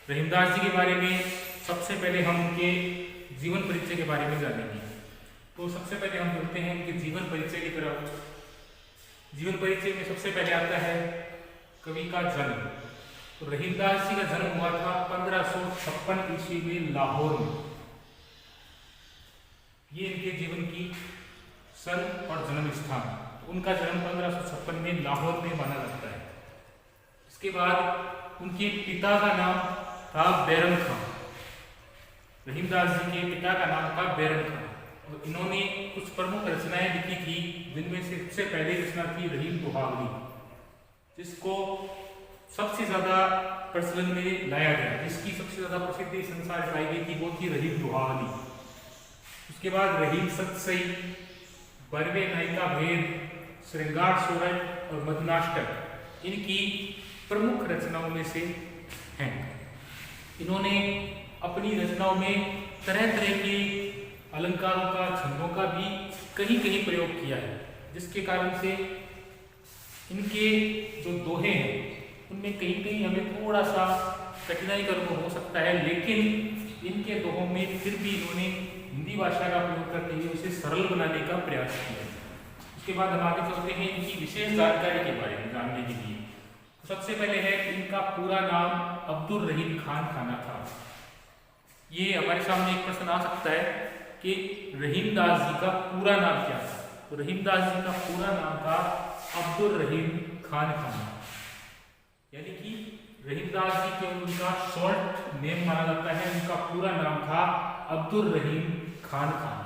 रहीमदास जी के बारे में सबसे पहले हम उनके जीवन परिचय के बारे में जानेंगे। तो सबसे पहले हम बोलते हैं उनके जीवन परिचय की तरफ। जीवन परिचय में सबसे पहले आता है कवि का जन्म। तो रहीमदास जी का जन्म हुआ था 1556 ईस्वी में लाहौर में। ये इनके जीवन की सन और जन्म स्थान। उनका जन्म 1556 में लाहौर में माना जाता है। इसके बाद उनके पिता का नाम था बैरम खां। रहीमदास जी के पिता का नाम था बैरम खां और इन्होंने कुछ प्रमुख रचनाएं लिखी थी, जिनमें से सबसे पहली रचना थी रहीम दुहावली, जिसको सबसे ज्यादा प्रचलन में लाया गया, जिसकी सबसे ज्यादा प्रसिद्धि संसार पाई गई थी, वो थी रहीम दुहावली। उसके बाद रहीम सतसई, बरवे नायिका भेद, श्रृंगार सोरठ और मधुनाष्टक इनकी प्रमुख रचनाओं में से हैं। इन्होंने अपनी रचनाओं में तरह तरह के अलंकारों का, छंदों का भी कहीं कहीं प्रयोग किया है, जिसके कारण से इनके जो दोहे हैं उनमें कहीं कहीं हमें थोड़ा सा कठिनाई का अनुभव हो सकता है, लेकिन इनके दोहों में फिर भी इन्होंने हिंदी भाषा का प्रयोग करते हुए उसे सरल बनाने का प्रयास किया। उसके बाद हम आगे चलते हैं इनकी विशेष जानकारी के बारे में जानने के लिए। सबसे पहले है इनका पूरा नाम अब्दुल रहीम खान खाना था। ये हमारे सामने एक प्रश्न आ सकता है कि रहीमदास जी का पूरा नाम क्या था। तो रहीमदास जी का पूरा नाम था अब्दुल रहीम खान खाना, यानी कि रहीमदास जी केवल उनका शॉर्ट नेम माना जाता है। उनका पूरा नाम था अब्दुल रहीम खान खाना।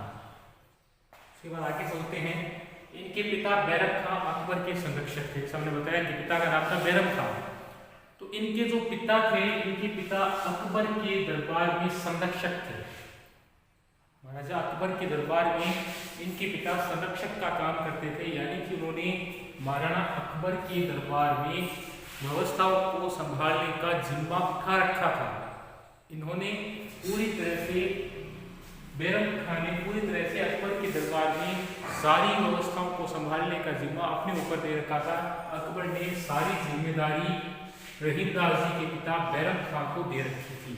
उसके बाद आगे चलते हैं। इनके पिता बैरम खां अकबर के संरक्षक थे। हमने बताया कि पिता का नाम था बैरम खां। तो इनके जो पिता थे, इनके पिता अकबर के दरबार में संरक्षक थे। महाराजा अकबर के दरबार में इनके पिता संरक्षक का काम करते थे, यानी कि उन्होंने महाराणा अकबर के दरबार में व्यवस्थाओं को संभालने का जिम्मा उठा रखा था। इन्होंने पूरी तरह से, बैरम खां ने पूरी तरह से अकबर के दरबार में सारी व्यवस्थाओं को संभालने का जिम्मा अपने ऊपर दे रखा था। अकबर ने सारी जिम्मेदारी रहीमदास जी के पिता बैरम खां को दे रखी थी।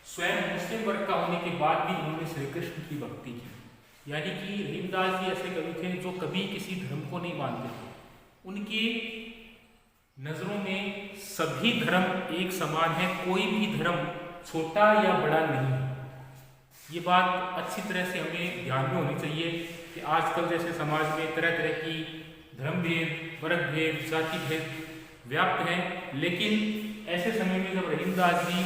स्वयं मुस्लिम वर्ग का होने के बाद भी उन्होंने श्री कृष्ण की भक्ति की, यानी कि रहीमदास जी ऐसे कवि थे जो कभी किसी धर्म को नहीं मानते थे। उनकी नजरों में सभी धर्म एक समान है, कोई भी धर्म छोटा या बड़ा नहीं है। ये बात अच्छी तरह से हमें ध्यान में होनी चाहिए कि आजकल जैसे समाज में तरह तरह की धर्म भेद, वर्ग भेद, जाति भेद व्याप्त हैं, लेकिन ऐसे समय में जब रहीमदास जी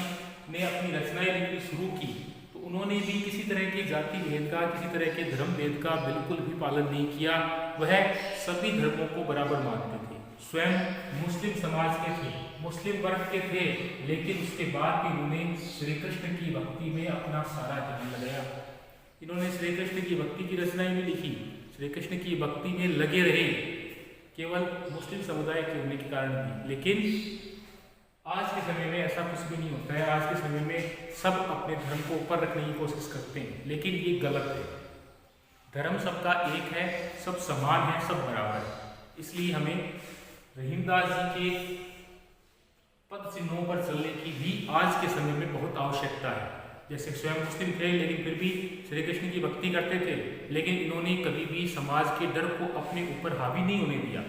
ने अपनी रचनाएं लिखनी शुरू की तो उन्होंने भी किसी तरह के जाति भेद का, किसी तरह के धर्म भेद का बिल्कुल भी पालन नहीं किया। वह सभी धर्मों को बराबर मानते थे। स्वयं मुस्लिम समाज के थे, मुस्लिम वर्ग के थे, लेकिन उसके बाद भी उन्होंने श्री कृष्ण की भक्ति में अपना सारा ध्यान लगाया। इन्होंने श्री कृष्ण की भक्ति की रचनाएं भी लिखी, श्री कृष्ण की भक्ति में लगे रहे, केवल मुस्लिम समुदाय के होने के कारण भी। लेकिन आज के समय में ऐसा कुछ भी नहीं होता है। आज के समय में सब अपने धर्म को ऊपर रखने की कोशिश करते हैं, लेकिन ये गलत है। धर्म सबका एक है, सब समान है, सब बराबर है। इसलिए हमें रहीमदास जी के पद चिन्हों पर चलने की भी आज के समय में बहुत आवश्यकता है। जैसे स्वयं मुस्लिम थे, लेकिन फिर भी श्री कृष्ण की भक्ति करते थे, लेकिन इन्होंने कभी भी समाज के डर को अपने ऊपर हावी नहीं होने दिया।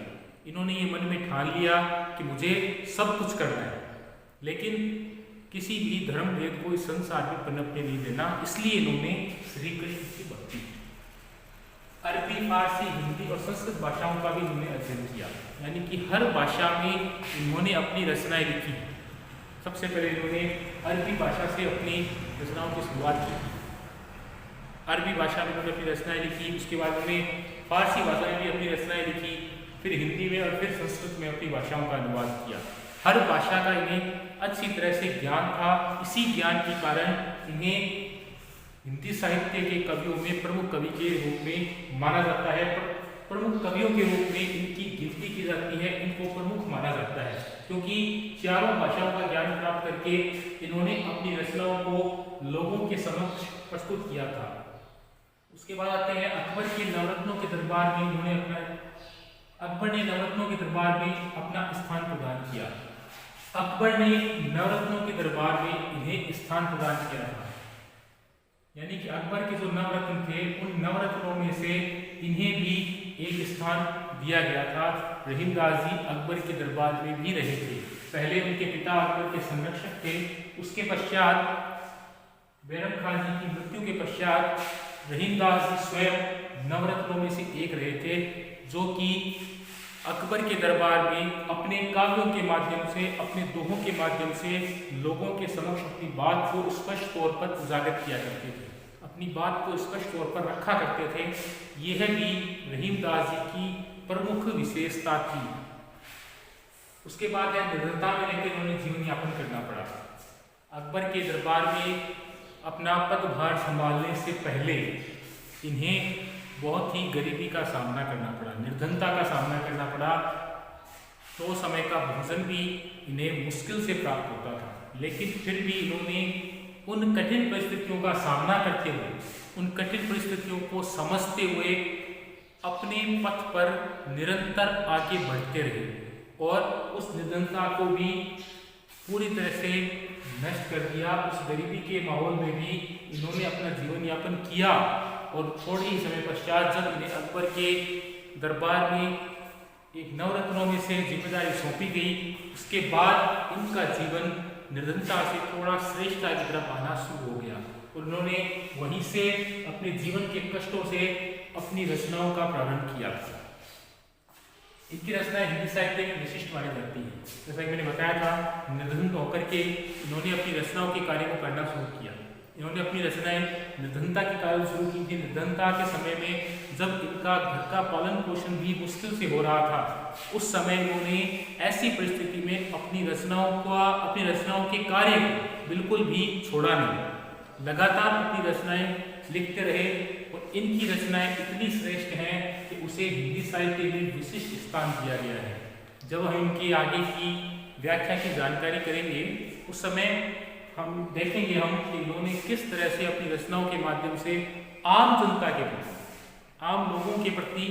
इन्होंने ये मन में ठान लिया कि मुझे सब कुछ करना है, लेकिन किसी भी धर्म भेद को इस संसार में पनपने नहीं देना। इसलिए इन्होंने श्री कृष्ण की भक्ति की। अरबी, फारसी, हिंदी और संस्कृत भाषाओं का भी इन्होंने अध्ययन किया, यानी कि हर भाषा में इन्होंने अपनी रचनाएं लिखी। सबसे पहले इन्होंने अरबी भाषा से अपनी रचनाओं की शुरुआत की। अरबी भाषा में उन्होंने अपनी रचनाएं लिखी। उसके बाद उन्होंने फारसी भाषा में भी अपनी रचनाएं लिखी, फिर हिंदी में और फिर संस्कृत में अपनी भाषाओं का अनुवाद किया। हर भाषा का इन्हें अच्छी तरह से ज्ञान था। इसी ज्ञान के कारण इन्हें हिंदी साहित्य के कवियों में प्रमुख कवि के रूप में माना जाता है। प्रमुख कवियों के रूप में इनकी गिनती की जाती है, इनको प्रमुख माना जाता है, क्योंकि चारों भाषाओं का ज्ञान प्राप्त करके इन्होंने अपनी रचनाओं को लोगों के समक्ष प्रस्तुत किया था। उसके बाद आते हैं अकबर के नवरत्नों के दरबार में अकबर ने नवरत्नों के दरबार में अपना स्थान प्रदान किया। अकबर ने नवरत्नों के दरबार में इन्हें स्थान प्रदान किया था। यानी कि अकबर के जो नवरत्न थे उन नवरत्नों में से इन्हें भी एक स्थान दिया गया था। रहीमदास जी अकबर के दरबार में भी रहे थे। पहले उनके पिता अकबर के संरक्षक थे, उसके पश्चात बैरम खान जी की मृत्यु के पश्चात रहीमदास जी स्वयं नवरत्नों में से एक रहे थे, जो कि अकबर के दरबार में अपने काव्यों के माध्यम से, अपने दोहों के माध्यम से लोगों के समक्ष अपनी बात को स्पष्ट तौर पर उजागर किया करते थे, अपनी बात को स्पष्ट तौर पर रखा करते थे। यह भी रहीमदास जी की प्रमुख विशेषता थी। उसके बाद है निर्धनता में लेकर उन्होंने जीवन यापन करना पड़ा। अकबर के दरबार में अपना पदभार संभालने से पहले इन्हें बहुत ही गरीबी का सामना करना पड़ा, निर्धनता का सामना करना पड़ा। तो समय का भोजन भी इन्हें मुश्किल से प्राप्त होता था, लेकिन फिर भी इन्होंने उन कठिन परिस्थितियों का सामना करते हुए, उन कठिन परिस्थितियों को समझते हुए अपने पथ पर निरंतर आगे बढ़ते रहे और उस निर्धनता को भी पूरी तरह से नष्ट कर दिया। उस गरीबी के माहौल में भी इन्होंने अपना जीवन यापन किया और थोड़े ही समय पश्चात जब इन्हें अकबर के दरबार में एक नवरत्नों में से जिम्मेदारी सौंपी गई, उसके बाद इनका जीवन निर्धनता से थोड़ा श्रेष्ठता की तरफ आना शुरू हो गया और उन्होंने वहीं से अपने जीवन के कष्टों से अपनी रचनाओं का प्रारंभ किया। इनकी रचनाएं हिंदी साहित्य में विशिष्ट मानी जाती है। जैसा कि मैंने बताया था, निर्धन होकर के इन्होंने अपनी रचनाओं के कार्य को करना शुरू किया। इन्होंने अपनी रचनाएं निर्धनता के कारण शुरू की थी। निर्धनता के समय में जब इनका घर का पालन पोषण भी मुश्किल से हो रहा था, उस समय इन्होंने ऐसी परिस्थिति में अपनी रचनाओं के कार्य को बिल्कुल भी छोड़ा नहीं, लगातार अपनी रचनाएं लिखते रहे और इनकी रचनाएं इतनी श्रेष्ठ हैं कि उसे हिंदी साहित्य में विशिष्ट स्थान दिया गया है। जब हम इनकी आगे की व्याख्या की जानकारी करेंगे उस समय हम देखेंगे कि इन्होंने किस तरह से अपनी रचनाओं के माध्यम से आम जनता के प्रति, आम लोगों के प्रति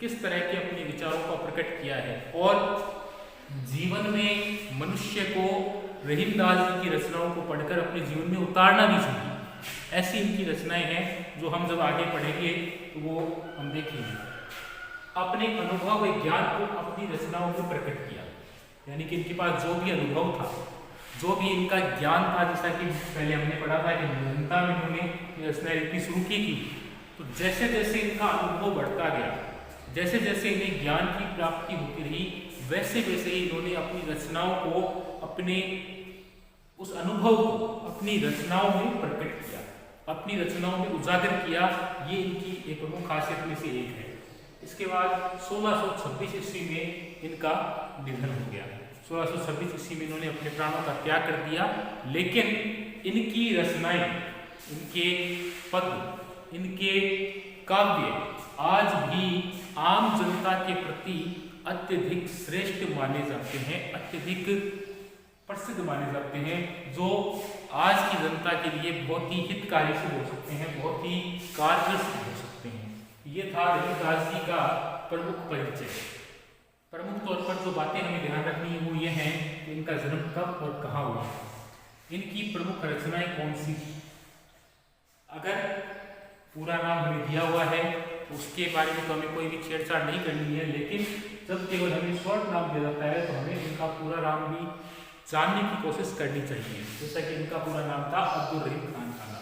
किस तरह के अपने विचारों का प्रकट किया है और जीवन में मनुष्य को रहीमदास जी की रचनाओं को पढ़कर अपने जीवन में उतारना भी चाहिए। ऐसी इनकी रचनाएं हैं जो हम जब आगे पढ़ेंगे तो वो हम देखेंगे। अपने अनुभव व ज्ञान को अपनी रचनाओं में प्रकट किया, यानी कि इनके पास जो भी अनुभव था, जो भी इनका ज्ञान था, जैसा कि पहले हमने पढ़ा था कि निर्धनता में इन्होंने रचनाएं लिखनी शुरू की थी, तो जैसे जैसे इनका अनुभव बढ़ता गया, जैसे जैसे इन्हें ज्ञान की प्राप्ति होती रही, वैसे वैसे ही इन्होंने अपनी रचनाओं को, अपने उस अनुभव को अपनी रचनाओं में प्रकट किया, अपनी रचनाओं में उजागर किया। ये इनकी एक प्रमुख खासियत में से एक है। इसके बाद 1626 ईस्वी में इनका निधन हो गया। 1626 ईस्वी में इन्होंने अपने प्राणों का त्याग कर दिया, लेकिन इनकी रचनाएं, इनके पद, इनके काव्य आज भी आम जनता के प्रति अत्यधिक श्रेष्ठ माने जाते हैं, अत्यधिक प्रसिद्ध माने जाते हैं, जो आज की जनता के लिए बहुत ही हितकारी सिद्ध हो सकते हैं, बहुत ही कारगर सिद्ध हो सकते हैं। ये था रहीमदास जी का प्रमुख परिचय। प्रमुख तौर पर जो बातें हमें ध्यान रखनी है वो ये हैं कि इनका जन्म कब और कहाँ हुआ, इनकी प्रमुख रचनाएं कौन सी थी। अगर पूरा नाम हमें दिया हुआ है तो उसके बारे में तो हमें कोई भी छेड़छाड़ नहीं करनी है, लेकिन जब केवल हमें शॉर्ट नाम दिया जाता है तो हमें इनका पूरा नाम भी जानने की कोशिश करनी चाहिए। जैसा कि इनका पूरा नाम था अब्दुल रहीम खान खाना।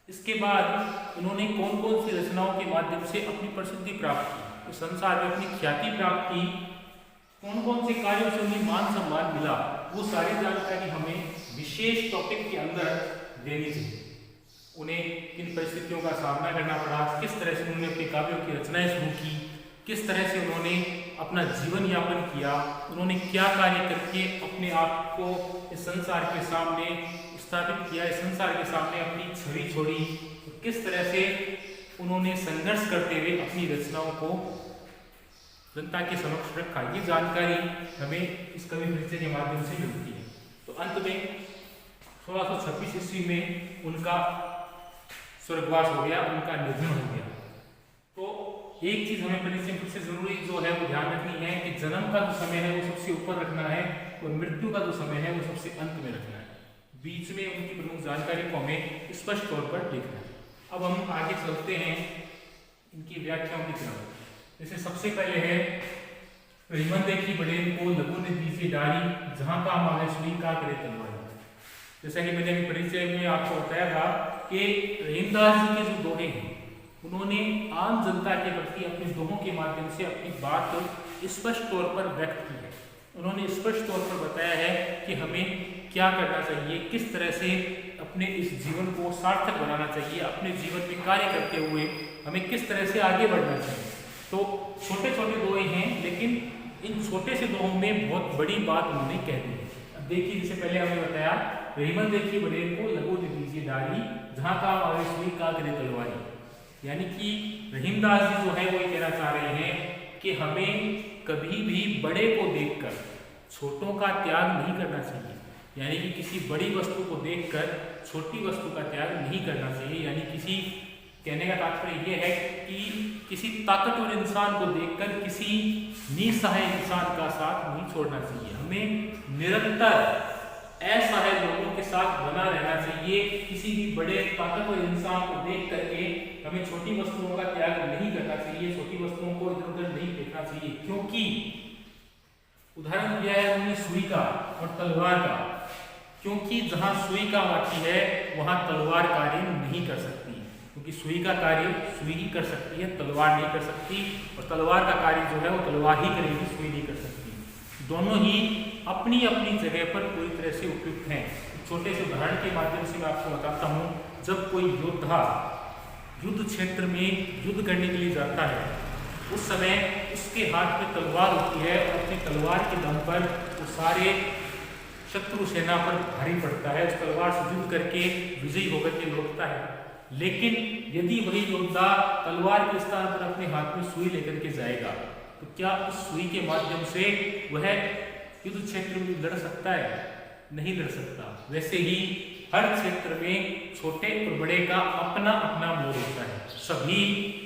इसके बाद इन्होंने कौन कौन सी रचनाओं के माध्यम से अपनी प्रसिद्धि प्राप्त की, तो संसार में अपनी ख्याति प्राप्त की, कौन कौन से कार्यों से उन्हें मान सम्मान मिला, वो सारी जानकारी हमें विशेष टॉपिक के अंदर देनी चाहिए। उन्हें किन परिस्थितियों का सामना करना पड़ा, किस तरह से उन्होंने अपने काव्यों की रचनाएं शुरू की, किस तरह से उन्होंने अपना जीवन यापन किया, उन्होंने क्या कार्य करके अपने आप को इस संसार के सामने स्थापित किया, इस संसार के सामने अपनी छवि छोड़ी, तो किस तरह से उन्होंने संघर्ष करते हुए अपनी रचनाओं को जनता के समक्ष रखा। ये जानकारी हमें इस कवि परिचय के माध्यम से मिलती है। तो अंत में 1626 ईस्वी में उनका स्वर्गवास हो गया, उनका निधन हो गया। तो एक चीज हमें परिचय में सबसे जरूरी जो है वो ध्यान रखनी है कि जन्म का जो समय है वो सबसे ऊपर रखना है और मृत्यु का जो समय है वो सबसे अंत में रखना है। बीच में उनकी प्रमुख जानकारी को हमें स्पष्ट तौर पर लिखना है। अब हम आगे चलते हैं इनकी व्याख्याओं की तरफ। जैसे सबसे पहले है रहीमन देखी बड़े को लघु ने दीजिए डारी, जहां काम आवे सुई का करे तलवार। जैसा कि मैंने अभी परिचय में आपको बताया था कि रहीमदास जी के जो दोहे हैं उन्होंने आम जनता के प्रति अपने दोहों के माध्यम से अपनी बात स्पष्ट तौर पर व्यक्त की है। उन्होंने स्पष्ट तौर पर बताया है कि हमें क्या करना चाहिए, किस तरह से अपने इस जीवन को सार्थक बनाना चाहिए, अपने जीवन में कार्य करते हुए हमें किस तरह से आगे बढ़ना चाहिए। तो छोटे छोटे दोहे हैं, लेकिन इन छोटे से दोहों में बहुत बड़ी बात उन्होंने कह दी है। अब देखिए, जैसे पहले हमने बताया रहीमन देखी बड़े को लघु ने दीजिए डारी, जहां काम आवे सुई का करे तलवारी। यानी कि रहीमदास जी जो है वो ये कहना चाह रहे हैं कि हमें कभी भी बड़े को देखकर छोटों का त्याग नहीं करना चाहिए। यानी कि किसी बड़ी वस्तु को देखकर छोटी वस्तु का त्याग नहीं करना चाहिए। यानी किसी कहने का तात्पर्य यह है कि किसी ताकतवर इंसान को देखकर किसी निसहाय इंसान का साथ नहीं छोड़ना चाहिए। हमें निरंतर असहाय लोगों के साथ बना रहना चाहिए। किसी भी बड़े ताकतवर इंसान को देख करके हमें छोटी वस्तुओं का त्याग नहीं करना चाहिए, छोटी वस्तुओं को इधर उधर नहीं फेंकना चाहिए। क्योंकि उदाहरण दिया है उन्होंने सुई का और तलवार का, क्योंकि जहां सुई काम आती है वहां तलवार कार्य नहीं कर सकती, क्योंकि सुई का कार्य सुई ही कर सकती है, तलवार नहीं कर सकती। और तलवार का कार्य जो है वो तलवार ही करेगी, सुई नहीं कर सकती। दोनों ही अपनी अपनी जगह पर पूरी तरह से उपयुक्त हैं। छोटे से उदाहरण के माध्यम से मैं आपको बताता हूँ। जब कोई योद्धा युद्ध क्षेत्र में युद्ध करने के लिए जाता है, उस समय उसके हाथ में तलवार होती है और अपनी तलवार के दम पर वो सारे शत्रु सेना पर भारी पड़ता है, उस तलवार से युद्ध करके विजयी होकर के लौटता है। लेकिन यदि वही योद्धा तलवार के स्थान पर अपने हाथ में सुई लेकर के जाएगा, तो क्या उस सुई के माध्यम से वह युद्ध क्षेत्र में लड़ सकता है? नहीं लड़ सकता। वैसे ही हर क्षेत्र में छोटे और बड़े का अपना अपना मोल होता है। सभी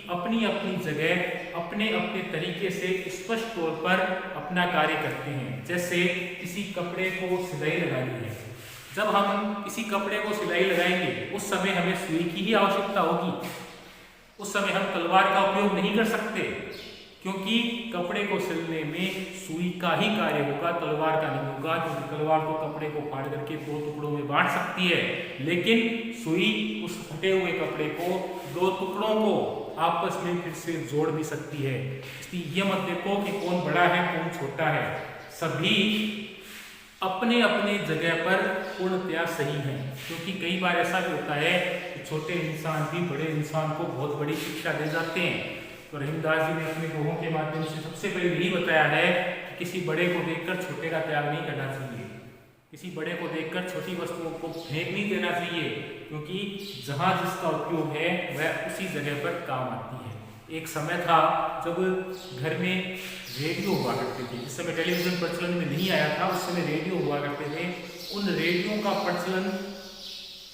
अपनी अपनी जगह अपने अपने तरीके से स्पष्ट तौर पर अपना कार्य करते हैं। जैसे किसी कपड़े को सिलाई लगानी है, जब हम किसी कपड़े को सिलाई लगाएंगे उस समय हमें सुई की ही आवश्यकता होगी। उस समय हम तलवार का उपयोग नहीं कर सकते, क्योंकि कपड़े को सिलने में सुई का ही कार्य होगा, तलवार का नहीं होगा। क्योंकि तलवार तो कपड़े को फाड़ करके दो टुकड़ों में बांट सकती है, लेकिन सुई उस फटे हुए कपड़े को दो टुकड़ों को आपस में फिर से जोड़ भी सकती है। इसलिए ये मत देखो कि कौन बड़ा है कौन छोटा है, सभी अपने अपने जगह पर पूर्णतया सही है। क्योंकि कई बार ऐसा भी होता है कि छोटे इंसान भी बड़े इंसान को बहुत बड़ी शिक्षा दे जाते हैं। तो रहीमदास जी ने अपने दोहों के माध्यम से सबसे पहले यही बताया है कि किसी बड़े को देखकर छोटे का त्याग नहीं करना चाहिए, किसी बड़े को देखकर छोटी वस्तुओं को फेंक नहीं देना चाहिए, क्योंकि जहाँ जिसका उपयोग है वह उसी जगह पर काम आती है। एक समय था जब घर में रेडियो हुआ करते थे, जिस समय टेलीविजन प्रचलन में नहीं आया था, उस समय रेडियो हुआ करते थे। उन रेडियो का प्रचलन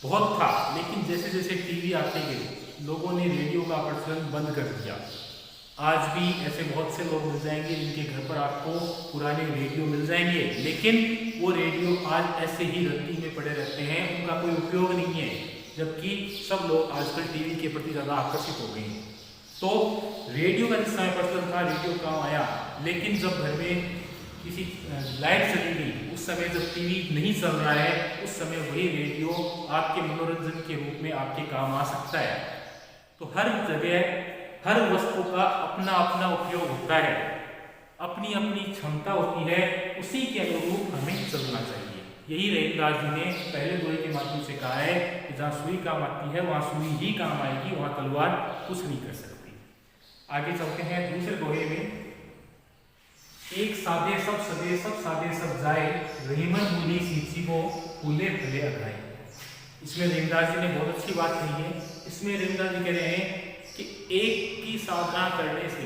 बहुत था, लेकिन जैसे जैसे टीवी आते गए लोगों ने रेडियो का प्रचलन बंद कर दिया। आज भी ऐसे बहुत से लोग मिल जाएंगे जिनके घर पर आपको पुराने रेडियो मिल जाएंगे, लेकिन वो रेडियो आज ऐसे ही रद्दी में पड़े रहते हैं, उनका कोई उपयोग नहीं है। जबकि सब लोग आजकल टीवी के प्रति ज़्यादा आकर्षित हो गए हैं। तो रेडियो का जिस समय प्रचलन था, रेडियो काम आया, लेकिन जब घर में किसी लाइट चली गई, उस समय जब टीवी नहीं चल रहा है, उस समय वही रेडियो आपके मनोरंजन के रूप में आपके काम आ सकता है। तो हर जगह हर वस्तु का अपना अपना उपयोग होता है, अपनी अपनी क्षमता होती है, उसी के अनुरूप हमें चलना चाहिए। यही रहीमदास जी ने पहले दोहे के माध्यम से कहा है कि जहाँ सुई काम आती है वहाँ सुई ही काम आएगी, वहाँ तलवार कुछ नहीं कर सकती। आगे चलते हैं दूसरे दोहे में। एक साधे सब सदे सब साधे सब जाए, रहीमन मुनि सींची को फूले फले अघाए। इसमें रहीमदास जी ने बहुत अच्छी बात कही है। इसमें रहीमदास जी कह रहे हैं कि एक की साधना करने से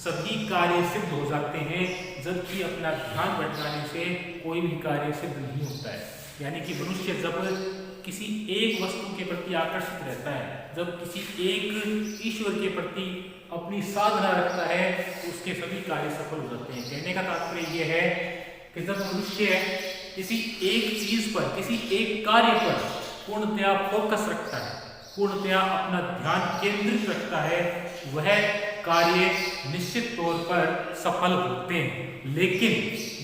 सभी कार्य सिद्ध हो जाते हैं, जबकि अपना ध्यान भटकाने से कोई भी कार्य सिद्ध नहीं होता है। यानी कि मनुष्य जब किसी एक वस्तु के प्रति आकर्षित रहता है, जब किसी एक ईश्वर के प्रति अपनी साधना रखता है, तो उसके सभी कार्य सफल हो जाते हैं। कहने का तात्पर्य यह है कि जब मनुष्य किसी एक चीज पर, किसी एक कार्य पर पूर्णतया फोकस रखता है, पूर्णतया अपना ध्यान केंद्रित रखता है, वह कार्य निश्चित तौर पर सफल होते हैं। लेकिन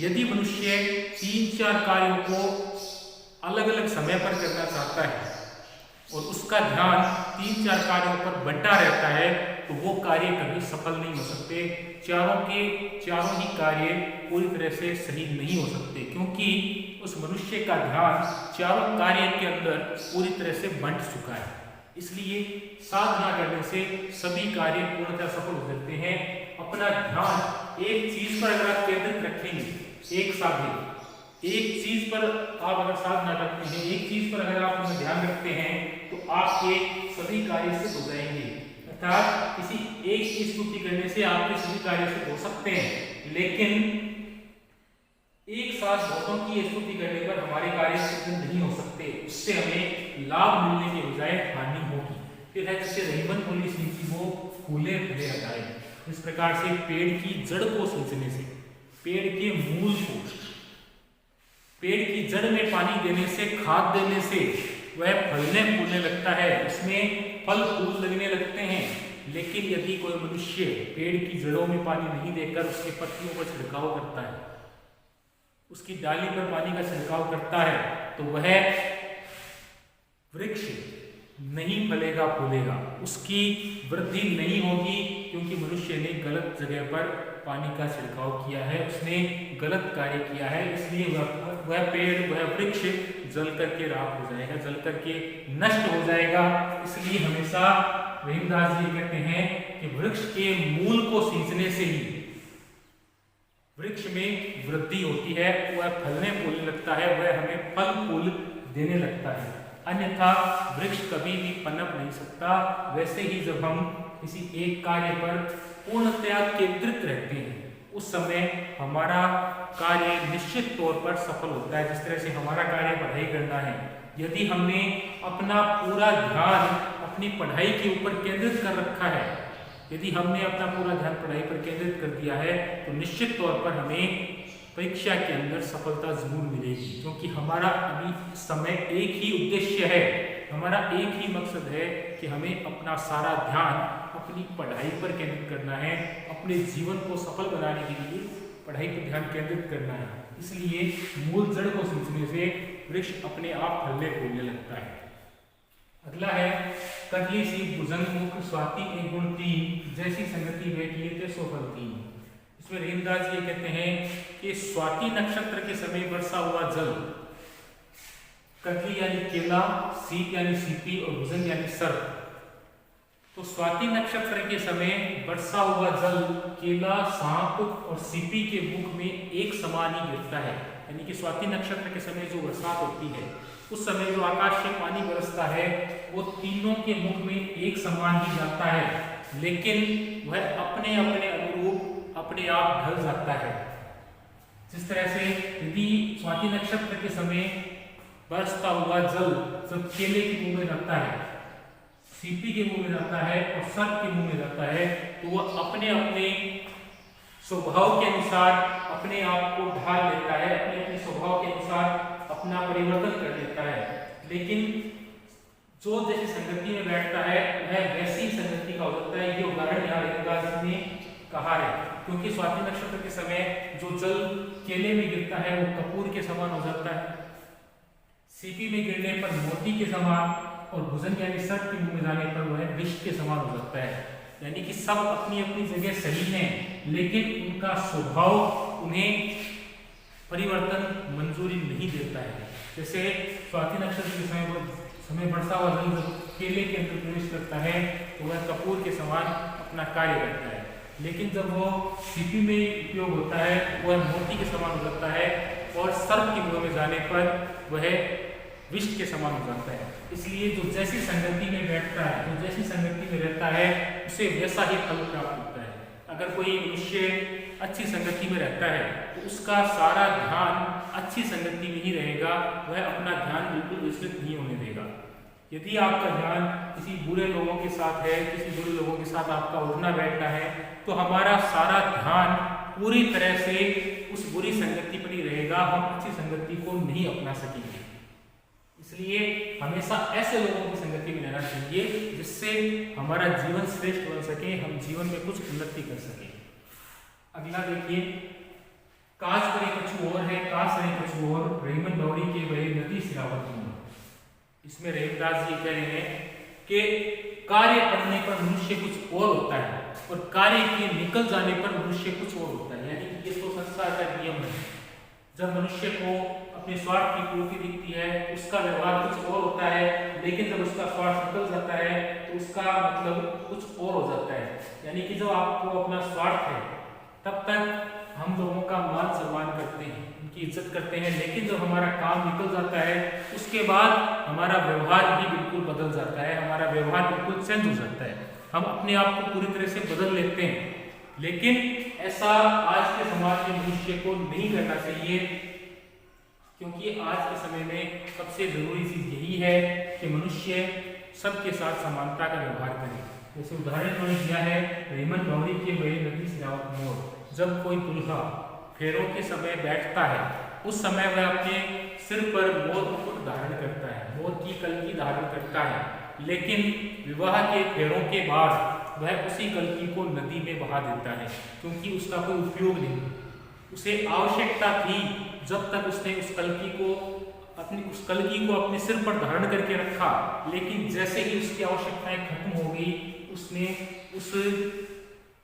यदि मनुष्य 3-4 कार्यों को अलग अलग समय पर करना चाहता है और उसका ध्यान 3-4 कार्यों पर बंटा रहता है, तो वो कार्य कभी सफल नहीं हो सकते। चारों के चारों ही कार्य पूरी तरह से सही नहीं हो सकते, क्योंकि उस मनुष्य का ध्यान चारों कार्य के अंदर पूरी तरह से बंट चुका है। इसलिए साधना करने से सभी कार्य पूर्णतः सफल हो सकते हैं। अपना ध्यान एक चीज पर अगर आप केंद्रित रखेंगे, एक चीज पर आप अगर साधना करते हैं, एक चीज पर अगर आप अपना ध्यान रखते हैं, तो आपके सभी कार्य सिद्ध हो जाएंगे। अर्थात किसी एक चीज को करने से आपके सभी कार्य सिद्ध हो सकते हैं, लेकिन एक साथ बहुतों की स्तुति करने पर हमारे कार्य सिद्ध नहीं हो सकते। उससे हमें लाभ मिलने के बजाय हानि होगी। फिर है जैसे रहीमन बोली सींची वो फूले फले लगाए। इस प्रकार से पेड़ की जड़ को सींचने से, पेड़ के मूल को, पेड़ की जड़ में पानी देने से, खाद देने से वह फलने फूलने लगता है, उसमें फल फूल लगने लगते हैं। लेकिन यदि कोई मनुष्य पेड़ की जड़ों में पानी नहीं देकर उसके पत्तियों पर छिड़काव करता है, उसकी डाली पर पानी का छिड़काव करता है, तो वह वृक्ष नहीं फलेगा फूलेगा, उसकी वृद्धि नहीं होगी, क्योंकि मनुष्य ने गलत जगह पर पानी का छिड़काव किया है, उसने गलत कार्य किया है। इसलिए वह पेड़, वह वृक्ष जल करके राख हो जाएगा, जल करके नष्ट हो जाएगा। इसलिए हमेशा रहीमदास जी कहते हैं कि वृक्ष के मूल को सींचने से ही वृक्ष में वृद्धि होती है, वह फलने फूलने लगता है, वह हमें फल फूल देने लगता है। अन्यथा वृक्ष कभी भी पनप नहीं सकता। वैसे ही जब हम किसी एक कार्य पर पूर्णतया केंद्रित रहते हैं, उस समय हमारा कार्य निश्चित तौर पर सफल होता है। जिस तरह से हमारा कार्य पढ़ाई करना है, यदि हमने अपना पूरा ध्यान अपनी पढ़ाई के ऊपर केंद्रित कर रखा है, यदि हमने अपना पूरा ध्यान पढ़ाई पर केंद्रित कर दिया है, तो निश्चित तौर पर हमें परीक्षा के अंदर सफलता जरूर मिलेगी, क्योंकि हमारा अभी समय एक ही उद्देश्य है, हमारा एक ही मकसद है कि हमें अपना सारा ध्यान अपनी पढ़ाई पर केंद्रित करना है, अपने जीवन को सफल बनाने के लिए पढ़ाई पर ध्यान केंद्रित करना है। इसलिए मूल जड़ को सींचने से वृक्ष अपने आप फलने फूलने लगता है। अगला है कदली सी भुजंग मुख स्वाति एक गुण 3 जैसी संगति वे किए थे सो फल 3। इसमें रहीमदास ये कहते हैं कि स्वाति नक्षत्र के समय वर्षा हुआ जल, कदली यानी केला, सीप यानी सीपी और भुजंग यानी सर्प। तो स्वाति नक्षत्र के समय वर्षा हुआ जल केला, सांप और सीपी के मुख में एक समान ही गिरता है। यानी कि स्वाति नक्षत्र के समय जो बरसात होती है, उस समय जो आकाश से पानी बरसता है, वो तीनों के मुख में एक समान ही जाता है, लेकिन वह अपने अपने अनुरूप अपने आप ढल जाता है। जिस तरह से यदि स्वाति नक्षत्र के समय बरसता हुआ जल जब केले के मुंह में जाता है, सीपी के मुंह में जाता है और सर्प के मुंह में जाता है, तो वह अपने अपने स्वभाव के अनुसार अपने आप को ढाल लेता है, अपने अपने स्वभाव के अनुसार अपना परिवर्तन कर लेता है। लेकिन जो जैसी संगति में बैठता है वह वैसी संगति का हो जाता है। ये उदाहरण यहाँ रहीमदास जी ने कहा है, क्योंकि स्वाति नक्षत्र के समय जो जल केले में गिरता है वो कपूर के समान हो जाता है, सीपी में गिरने पर मोती के समान और भुजंग यानी सर्प के मुंह में जाने पर वह विष के समान हो जाता है। यानी कि सब अपनी अपनी जगह सही हैं, लेकिन उनका स्वभाव उन्हें परिवर्तन मंजूरी नहीं देता है। जैसे स्वाति नक्षत्र के समय वर्षा हुआ जल जब केले के अंदर प्रवेश करता है तो वह कपूर के समान अपना कार्य करता है, लेकिन जब वो सीपी में उपयोग होता है वह मोती के समान हो जाता है और सर्प के मुंह में जाने पर वह विष के समान हो जाता है। इसलिए जो जैसी संगति में बैठता है, जो जैसी संगति में रहता है, उसे वैसा ही फल प्राप्त होता है। अगर कोई मनुष्य अच्छी संगति में रहता है तो उसका सारा ध्यान अच्छी संगति में ही रहेगा, वह अपना ध्यान बिल्कुल विचलित नहीं होने देगा। यदि आपका ध्यान किसी बुरे लोगों के साथ है, किसी बुरे लोगों के साथ आपका उठना बैठना है, तो हमारा सारा ध्यान पूरी तरह से उस बुरी संगति पर ही रहेगा, हम अच्छी संगति को नहीं अपना सकेंगे। इसलिए हमेशा ऐसे लोगों की संगति में रहना चाहिए जिससे हमारा जीवन श्रेष्ठ बन सके, हम जीवन में कुछ उन्नति कर सके। अगला देखिए, काश करे कछु और है, काश रहे कछु और, रहीमन दौड़ी के बहे नदी सिरावत मोर। इसमें रहीमदास जी कह रहे हैं कि कार्य करने पर मनुष्य कुछ और होता है और कार्य के निकल जाने पर मनुष्य कुछ और होता है। यानी कि ये तो संसार का नियम है। जब मनुष्य को अपने स्वार्थ की पूर्ति दिखती है, उसका व्यवहार कुछ और होता है, लेकिन जब उसका स्वार्थ निकल जाता है तो उसका मतलब कुछ और हो जाता है। यानी कि जब आपको अपना स्वार्थ है तब तक हम लोगों का मान सम्मान करते हैं, उनकी इज्जत करते हैं, लेकिन जब हमारा काम निकल जाता है उसके बाद हमारा व्यवहार भी बिल्कुल बदल जाता है, हमारा व्यवहार बिल्कुल चेंज हो जाता है, हम अपने आप को पूरी तरह से बदल लेते हैं। लेकिन ऐसा आज के समाज में मनुष्य को नहीं करना चाहिए, क्योंकि आज के समय में सबसे जरूरी चीज यही है कि मनुष्य सबके साथ समानता का व्यवहार करे। जैसे उदाहरण उन्होंने दिया है, रहीमन दौड़ी के बहे नदी सिरावत मोर। जब कोई दुल्हा फेरों के समय बैठता है उस समय वह अपने सिर पर मोर मुकुट धारण करता है, मोर की कलगी धारण करता है, लेकिन विवाह के फेरों के बाद वह उसी कलगी को नदी में बहा देता है, क्योंकि उसका कोई उपयोग नहीं। उसे आवश्यकता थी जब तक उसने उस कलगी को अपने सिर पर धारण करके रखा, लेकिन जैसे ही उसकी आवश्यकताएं खत्म हो गई उसने उस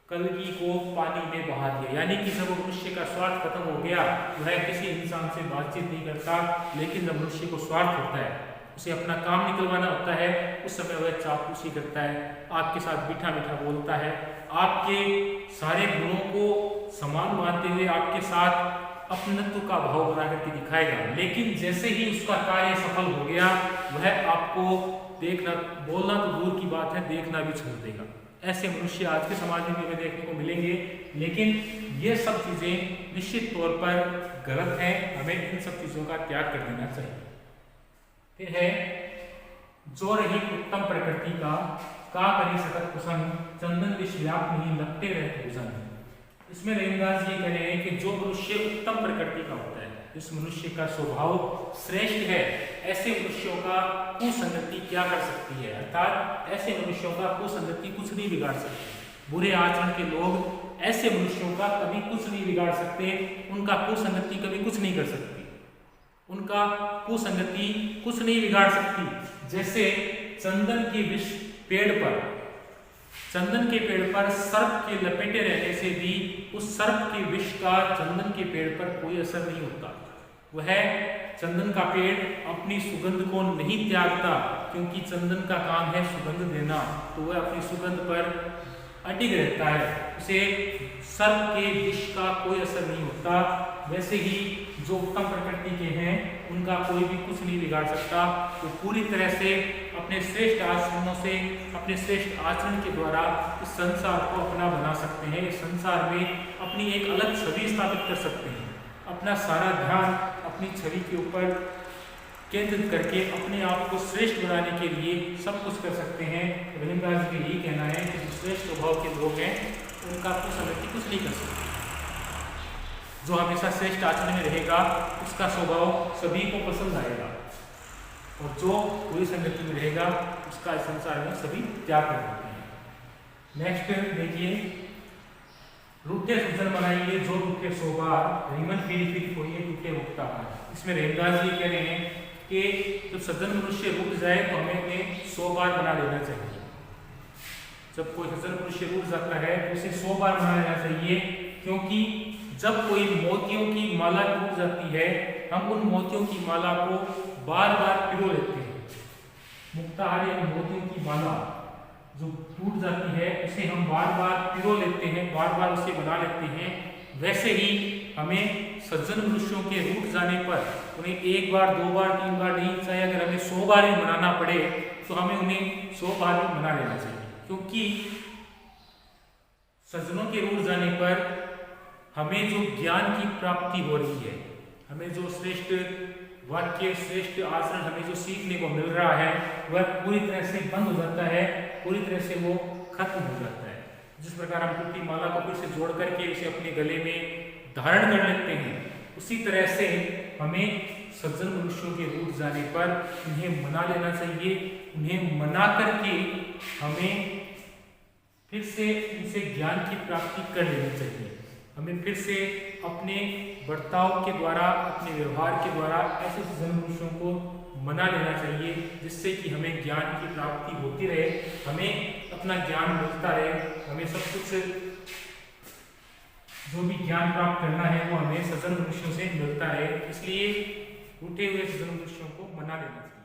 कलगी को पानी में बहा दिया। यानी कि जब मनुष्य का स्वार्थ खत्म हो गया, वह किसी इंसान से बातचीत नहीं करता, लेकिन जब मनुष्य को स्वार्थ होता है, उसे अपना काम निकलवाना होता है, उस समय वह चापलूसी करता है, आपके साथ मीठा मीठा बोलता है, आपके सारे गुणों को समान मानते हुए आपके साथ अपनत्व का भाव बना करके दिखाएगा। लेकिन जैसे ही उसका कार्य सफल हो गया, वह आपको देखना, बोलना तो दूर की बात है, देखना भी छोड़ देगा। ऐसे मनुष्य आज के समाज में हमें देखने को मिलेंगे, लेकिन ये सब चीजें निश्चित तौर पर गलत हैं, हमें इन सब चीजों का त्याग कर देना चाहिए। फिर है, जो रही उत्तम प्रकृति का करी सकत कुसंग, चंदन विष व्याप नहीं लगते रहे भूषण। इसमें रहीमदास जी कह रहे हैं कि जो मनुष्य उत्तम प्रकृति का होता है, जिस मनुष्य का स्वभाव श्रेष्ठ है, ऐसे मनुष्यों का कुसंगति क्या कर सकती है, अर्थात ऐसे मनुष्यों का कुसंगति कुछ नहीं बिगाड़ सकती। बुरे आचरण के लोग ऐसे मनुष्यों का कभी कुछ नहीं बिगाड़ सकते, उनका कुसंगति कभी कुछ नहीं कर सकती, उनका कुसंगति कुछ नहीं बिगाड़ सकती। जैसे चंदन के विष चंदन के पेड़ पर सर्प के लपेटे रहने से भी उस सर्प के विष का चंदन के पेड़ पर कोई असर नहीं होता। वह चंदन का पेड़ अपनी सुगंध को नहीं त्यागता, क्योंकि चंदन का काम है सुगंध देना, तो वह अपनी सुगंध पर अडिग रहता है, उसे सर्प के विष का कोई असर नहीं होता। वैसे ही जो उत्तम प्रकृति के हैं, उनका कोई भी कुछ नहीं बिगाड़ सकता। वो पूरी तरह से अपने श्रेष्ठ आचरणों से, अपने श्रेष्ठ आचरण के द्वारा इस संसार को अपना बना सकते हैं, इस संसार में अपनी एक अलग छवि स्थापित कर सकते हैं, अपना सारा ध्यान अपनी छवि के ऊपर केंद्रित करके अपने आप को श्रेष्ठ बनाने के लिए सब कुछ कर सकते हैं। रहीमदास जी का यही कहना है कि जो श्रेष्ठ स्वभाव के लोग हैं, उनका कुसंगति कुछ नहीं कर सकते। जो हमेशा श्रेष्ठ आचरण में रहेगा, उसका स्वभाव सभी को पसंद आएगा, और जो बुरी संगति में रहेगा, उसका इस संसार में सभी त्याग कर देते हैं। नेक्स्ट देखिए, रूठे सुजन बनाइए जो रूठे सोबार, रहीमन फिरी फिरी कोई टूटे मुक्ता। इसमें रहीमदास जी कह रहे हैं कि जब सज्जन मनुष्य रूठ जाए तो हमें उन्हें 100 बार बना लेना चाहिए। जब कोई सज्जन मनुष्य रूठ जाता है तो उसे 100 बार बना लेना चाहिए, क्योंकि जब कोई मोतियों की माला टूट जाती है, हम उन मोतियों की माला को बार बार पिरो लेते हैं। मुक्ताहार या मोतियों की माला जो टूट जाती है, उसे हम बार बार पिरो लेते हैं, बार बार उसे बना लेते हैं। वैसे ही हमें सज्जन मनुष्यों के रूठ जाने पर उन्हें 1 बार 2 बार 3 बार नहीं, चाहे अगर हमें 100 बार ही मनाना पड़े तो हमें उन्हें 100 बार ही मना लेना चाहिए, क्योंकि सज्जनों के रूठ जाने पर हमें जो ज्ञान की प्राप्ति हो रही है, हमें जो श्रेष्ठ वाक्य, श्रेष्ठ आचरण, हमें जो सीखने को मिल रहा है, वह पूरी तरह से बंद हो जाता है, पूरी तरह से वो खत्म हो जाता है। जिस प्रकार हम टूटी माला को फिर से जोड़ करके उसे अपने गले में धारण कर लेते हैं, उसी तरह से हमें सज्जन मनुष्यों के रूठ जाने पर उन्हें मना लेना चाहिए। उन्हें मना करके हमें फिर से उनसे ज्ञान की प्राप्ति कर लेनी चाहिए। हमें फिर से अपने बर्ताव के द्वारा, अपने व्यवहार के द्वारा ऐसे सज्जन मनुष्यों को मना लेना चाहिए, जिससे कि हमें ज्ञान की प्राप्ति होती रहे, हमें अपना ज्ञान मिलता रहे, हमें सब कुछ जो भी ज्ञान प्राप्त करना है वो हमें सज्जन मनुष्यों से मिलता रहे। इसलिए रूठे हुए सज्जन मनुष्यों को मना लेना चाहिए।